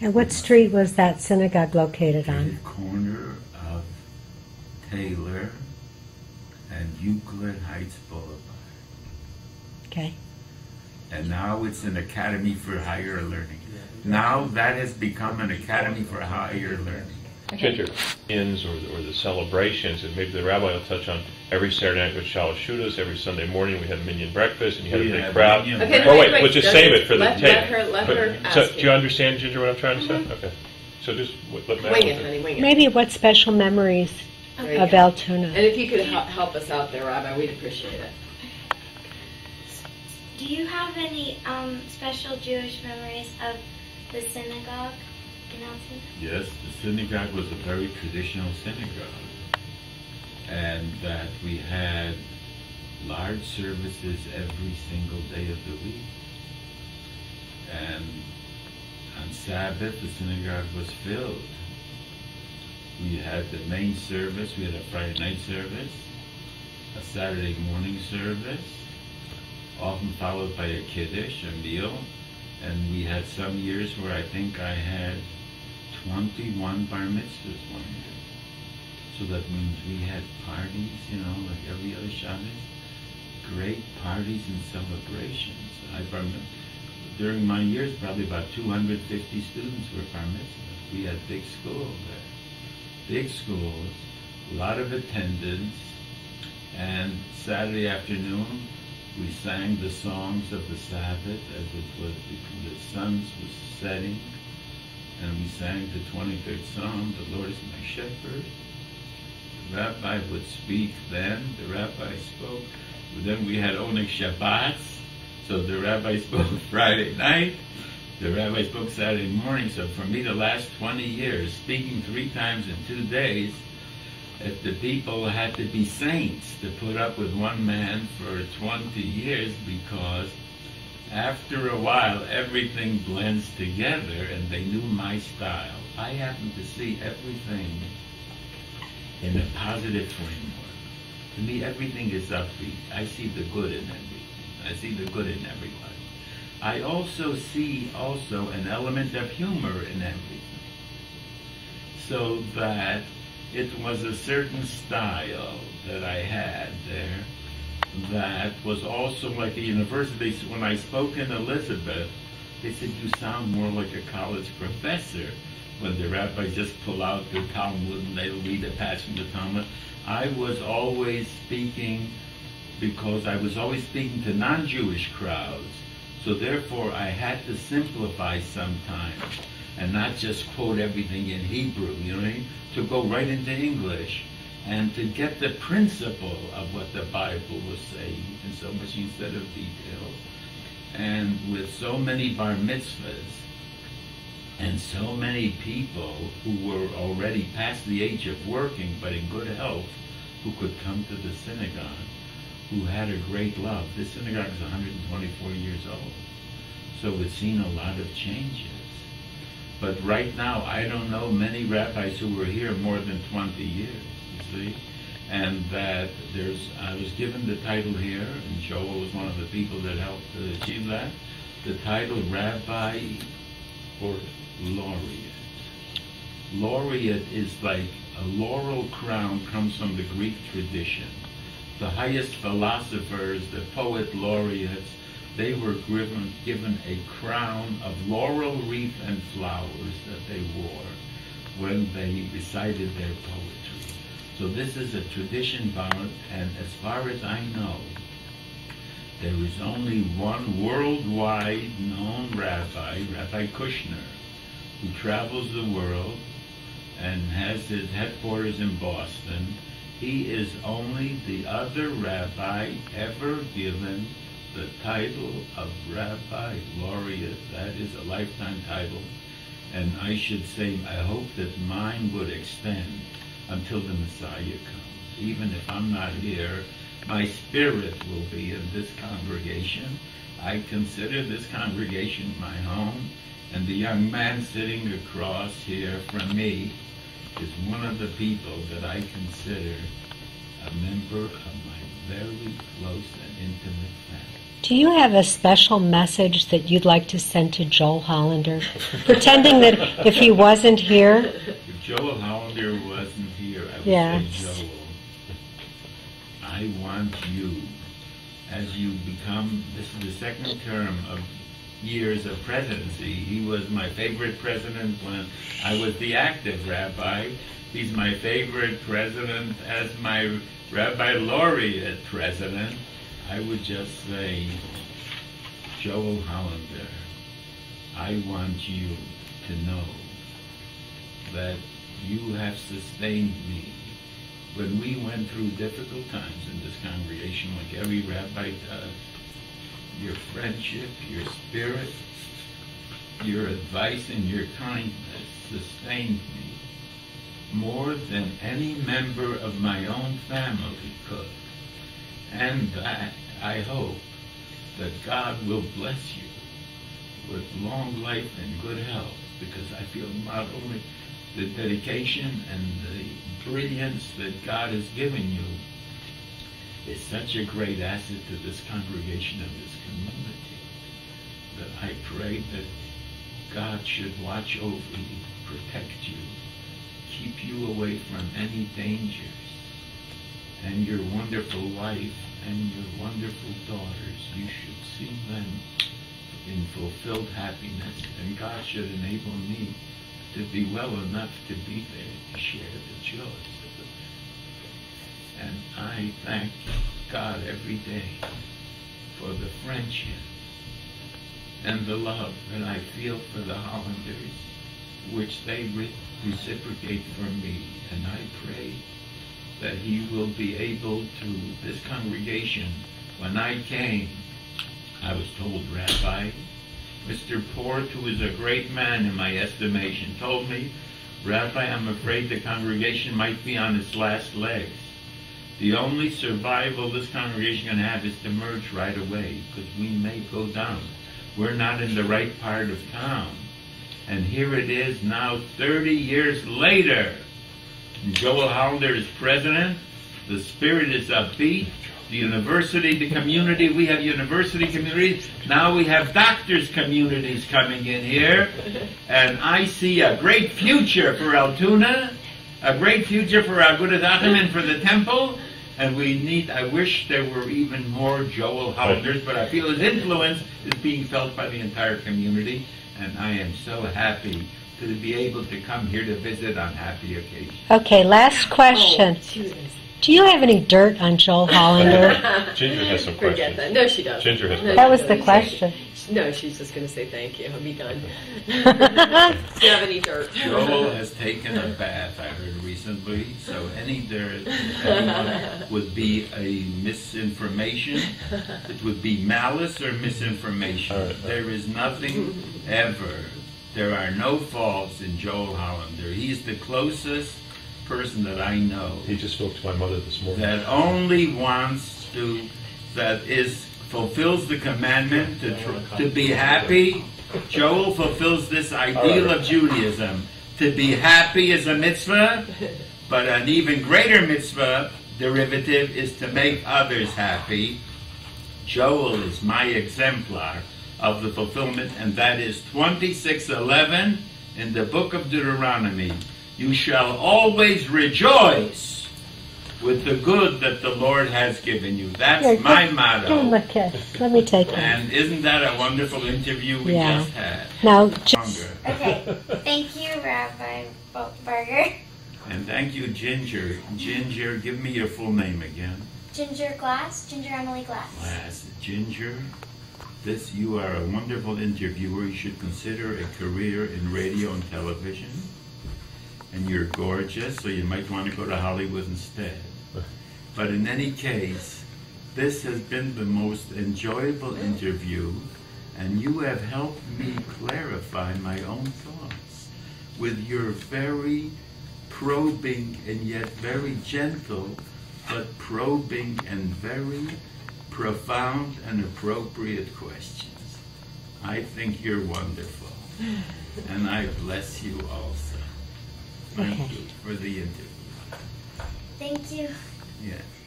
And what street was that synagogue located At on? the corner of Taylor and Euclid Heights Boulevard. Okay. And now it's an academy for higher learning. Now that has become an academy for higher learning. Ginger, or the celebrations, and maybe the rabbi will touch on every Saturday night with Shalashudas, every Sunday morning we had minyan breakfast, and you had a big crowd. Okay, Oh, wait, we'll just save it for the tape. Let her ask So, you. do you understand, Ginger, what I'm trying to say? Okay. So just let Matt Wing it, honey, wing it. Maybe what special memories There you of go. Altoona? And if you could help us out there, Rabbi, we'd appreciate it. Do you have any special Jewish memories of the synagogue in Altoona? Yes, the synagogue was a very traditional synagogue, and that we had large services every single day of the week. And on Sabbath, the synagogue was filled. We had the main service, we had a Friday night service, a Saturday morning service, often followed by a kiddush, a meal, and we had some years where I think I had 21 bar mitzvahs one year. So that means we had parties, like every other Shabbos, great parties and celebrations. During my years, probably about 250 students were bar mitzvahs. We had big schools there. Big schools, a lot of attendance, and Saturday afternoon we sang the songs of the Sabbath as it was the sun was setting, and we sang the 23rd Psalm, "The Lord is my shepherd." The rabbi would speak then, the rabbi spoke. Then we had Oneg Shabbats, so the rabbi spoke Friday night, the rabbi spoke Saturday morning. So for me, the last 20 years, speaking 3 times in 2 days, if the people had to be saints to put up with one man for 20 years, because after a while everything blends together and they knew my style. I happen to see everything in a positive framework. To me, everything is upbeat. I see the good in everything. I see the good in everybody. I also see an element of humor in everything. So that it was a certain style that I had there that was also like a university. So when I spoke in Elizabeth, they said, "You sound more like a college professor." When the rabbis just pull out the Talmud and they'll read a passage from the Talmud. I was always speaking because I was always speaking to non-Jewish crowds. So therefore I had to simplify sometimes and not just quote everything in Hebrew, you know what I mean? To go right into English and to get the principle of what the Bible was saying in so much instead of details. And with so many bar mitzvahs and so many people who were already past the age of working but in good health, who could come to the synagogue, who had a great love. This synagogue is 124 years old, so it's seen a lot of changes. But right now, I don't know many rabbis who were here more than 20 years, you see? And that I was given the title here, and Joel was one of the people that helped to achieve that, the title Rabbi Laureate. Laureate is like a laurel crown, comes from the Greek tradition. The highest philosophers, the poet laureates, they were given a crown of laurel wreath and flowers that they wore when they recited their poetry. So this is a tradition bound, and as far as I know, there is only one worldwide known rabbi, Rabbi Kushner, who travels the world and has his headquarters in Boston. He is only the other rabbi ever given the title of Rabbi Laureate. That is a lifetime title. And I should say, I hope that mine would extend until the Messiah comes. Even if I'm not here, my spirit will be in this congregation. I consider this congregation my home, and the young man sitting across here from me is one of the people that I consider a member of my very close and intimate family. Do you have a special message that you'd like to send to Joel Hollander? Pretending that if he wasn't here. If Joel Hollander wasn't here, I would Yes. say, Joel, I want you, as you become, this is the second term of years of presidency. He was my favorite president when I was the active rabbi. He's my favorite president as my Rabbi Laureate president. I would just say, Joel Hollander, I want you to know that you have sustained me when we went through difficult times in this congregation, like every rabbi does. Your friendship, your spirit, your advice, and your kindness sustained me more than any member of my own family could. And that, I hope, that God will bless you with long life and good health, because I feel not only the dedication and the brilliance that God has given you is such a great asset to this congregation and this community, that I pray that God should watch over you, protect you, keep you away from any dangers, and your wonderful wife and your wonderful daughters, you should see them in fulfilled happiness, and God should enable me to be well enough to be there to share the joys of the family. And I thank God every day for the friendship and the love that I feel for the Hollanders, which they reciprocate for me. And I pray that he will be able to, this congregation, when I came, I was told, Rabbi, Mr. Port, who is a great man in my estimation, told me, Rabbi, I'm afraid the congregation might be on its last legs. The only survival this congregation can have is to merge right away, because we may go down. We're not in the right part of town. And here it is now 30 years later. Joel Hollander is president. The spirit is upbeat. The university, the community, we have university communities. Now we have doctors' communities coming in here. And I see a great future for Altoona, a great future for Agudath Achim and for the temple. And we need, I wish there were even more Joel Hollanders, but I feel his influence is being felt by the entire community. And I am so happy to be able to come here to visit on happy occasions. Okay, last question. Do you have any dirt on Joel Hollander? Ginger has some Forget questions. that. No, she doesn't. Ginger has No, That was she the doesn't. question. No, she's just going to say thank you. I'll be done. Do you have any dirt? Joel has taken a bath, I heard recently, so any dirt anyone would be a misinformation. It would be malice or misinformation. There is nothing ever. There are no faults in Joel Hollander. He's the closest person that I know He just spoke to my mother this morning. that only wants to, fulfills the commandment to be happy. Joel fulfills this ideal of Judaism. To be happy is a mitzvah, but an even greater mitzvah derivative is to make others happy. Joel is my exemplar of the fulfillment, and that is 26:11 in the book of Deuteronomy. You shall always rejoice with the good that the Lord has given you. That's Here, my Give him motto. a kiss. Let me take one. And isn't that a wonderful interview we Yeah. just had? Now, Longer. Okay. Thank you, Rabbi Berger. And thank you, Ginger. Ginger, give me your full name again. Ginger Glass. Ginger Emily Glass. Last, Ginger. You are a wonderful interviewer. You should consider a career in radio and television. And you're gorgeous, so you might want to go to Hollywood instead. But in any case, this has been the most enjoyable interview, and you have helped me clarify my own thoughts with your very probing and yet very gentle, but probing and very profound and appropriate questions. I think you're wonderful, and I bless you also. Thank Okay. you for the interview. Thank you. Yes.